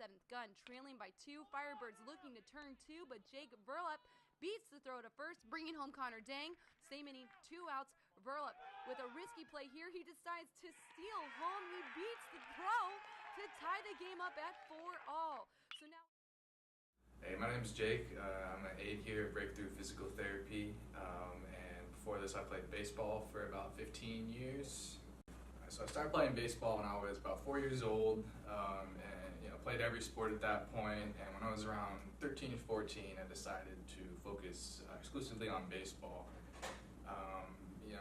7th gun, trailing by 2. Firebirds looking to turn 2, but Jake Verlup beats the throw to first, bringing home Connor Dang. Same inning, 2 outs. Verlup with a risky play here. He decides to steal home. He beats the throw to tie the game up at 4-all. So now. Hey, my name is Jake. I'm an aide here at Breakthrough Physical Therapy, and before this I played baseball for about 15 years. So I started playing baseball when I was about 4 years old, and played every sport at that point. And when I was around 13 or 14, I decided to focus exclusively on baseball.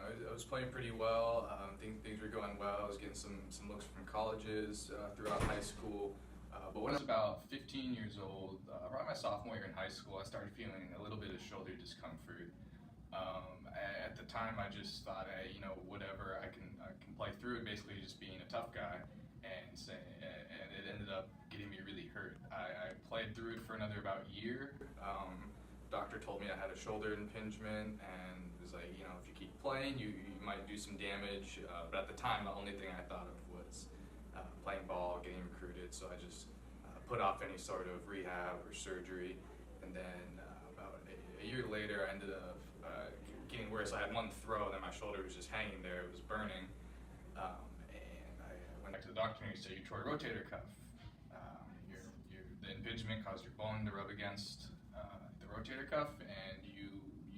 I was playing pretty well. Things were going well. I was getting some looks from colleges throughout high school. But when I was about 15 years old, around my sophomore year in high school, I started feeling a little bit of shoulder discomfort. At the time, I just thought, hey, whatever, I can play through it, basically just being a tough guy, and it ended up getting me really hurt. I played through it for another about year. Doctor told me I had a shoulder impingement, and was like, if you keep playing, you might do some damage. But at the time, the only thing I thought of was playing ball, getting recruited, so I just put off any sort of rehab or surgery. And then about a year later, I ended up getting worse. I had one throw, and then my shoulder was just hanging there. It was burning. And I went back to the doctor, and he said, you tore a rotator cuff. The impingement caused your bone to rub against the rotator cuff, and you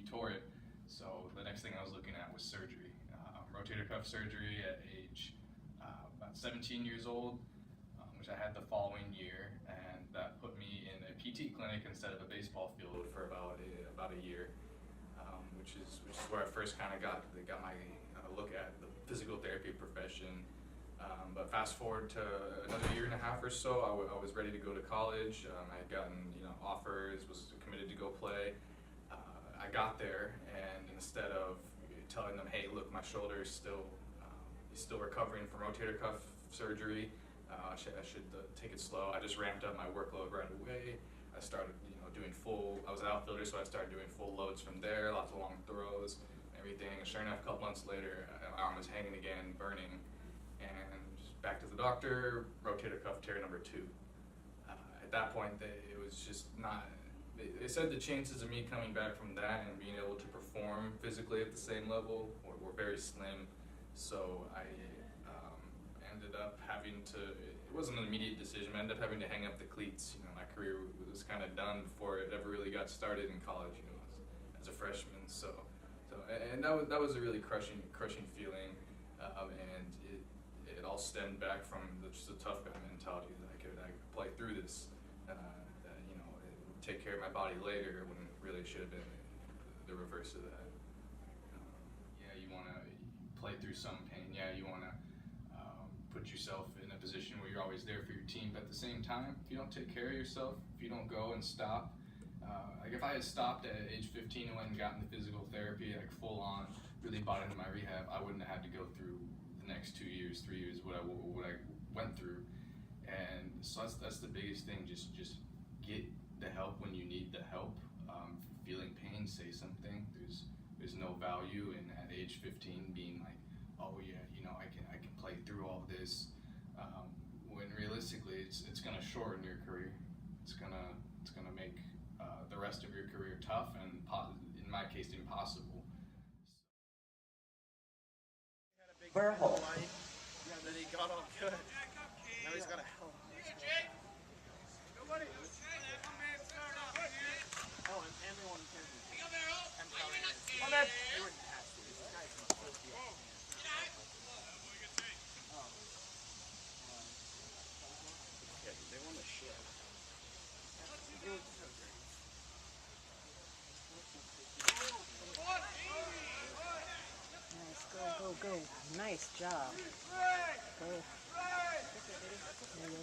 tore it. So the next thing I was looking at was surgery. Rotator cuff surgery at age about 17 years old, which I had the following year, and that put me in a PT clinic instead of a baseball field for about a year, which is where I first kind of got my look at the physical therapy profession. But fast forward to another year and a half or so, I was ready to go to college. I had gotten offers, was committed to go play. I got there, and instead of telling them, hey, look, my shoulder is still recovering from rotator cuff surgery, I should take it slow, I just ramped up my workload right away. I started doing I was an outfielder, so I started doing full loads from there, lots of long throws, everything. And sure enough, a couple months later, my arm was hanging again, burning. And just back to the doctor, rotator cuff tear number 2. At that point, it was just not. They said the chances of me coming back from that and being able to perform physically at the same level were very slim. So I ended up having to. It wasn't an immediate decision. I ended up having to hang up the cleats. My career was kind of done before it ever really got started in college. As a freshman. And that was a really crushing feeling, and it all stemmed back from just a tough guy mentality that I could play through this, take care of my body later when it really should have been the reverse of that. You want to play through some pain. You want to put yourself in a position where you're always there for your team. But at the same time, if you don't take care of yourself, if you don't go and stop, if I had stopped at age 15 and went and gotten the physical therapy, full on, really bought into my rehab, I wouldn't have had to go through the next 2 years, 3 years, what I went through. And so that's the biggest thing. Just get the help when you need the help. Feeling pain, say something. There's no value in at age 15 being like, oh yeah, I can play through all this. When realistically, it's gonna shorten your career. It's gonna make the rest of your career tough and, in my case, impossible. Burhole. Yeah, then he got all good. Now he's got a hell of a Oh, and everyone can. Oh, man. They were nasty. This guy's supposed to be awesome. Yeah, they won the shit. Nice, go. Nice job. Go. There you